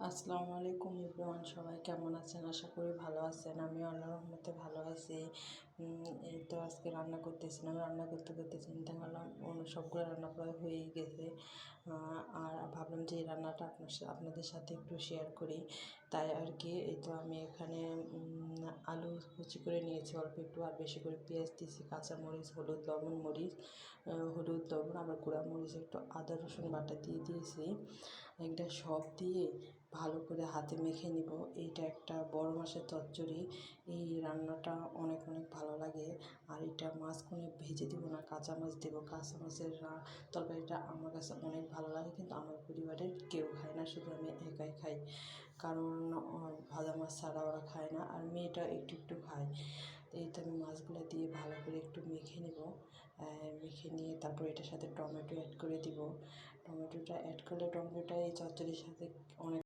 আসসালামু আলাইকুম এভরিওয়ান, সবাই কেমন আছেন? আশা করি ভালো আছেন। আমিও আল্লাহর রহমতে ভালো আছি। এই তো আজকে রান্না করতেছিলাম, রান্না করতে করতে চিন্তা করলাম সবগুলো রান্না প্রায় হয়েই গেছে। আর ভাবলাম যে এই রান্নাটা আপনাদের সাথে একটু শেয়ার করি, তাই আর কি। এই তো আমি এখানে আলু কুচি করে নিয়েছি অল্প একটু, আর বেশি করে পেঁয়াজ দিয়েছি, কাঁচামরিচ, হলুদ, লবণ, মরিচ, হলুদ, লবণ, আবার গুঁড়া মরিচ, একটু আদা রসুন বাটা দিয়ে দিয়েছি। এটা সব দিয়ে ভালো করে হাতে মেখে নিব। এইটা একটা বড় মাছের চচ্চড়ি। এই রান্নাটা অনেক অনেক ভালো লাগে। আর এটা মাছ কোনো ভেজে দিব না, কাঁচা মাছ দেবো। কাঁচা মাছের তরকারিটা আমার কাছে অনেক ভালো লাগে, কিন্তু আমার পরিবারের কেউ খায় না, শুধু আমি একাই খাই। কারণ ভাজা মাছ ছাড়া ওরা খায় না, আর মেয়েটা একটু একটু খায়। তো এই তো আমি মাছগুলো দিয়ে ভালো করে একটু মেখে নেব। মেখে নিয়ে তারপর এটার সাথে টমেটো অ্যাড করে দিব। টমেটোটা অ্যাড করলে টমেটোটা এই চচ্চড়ির সাথে অনেক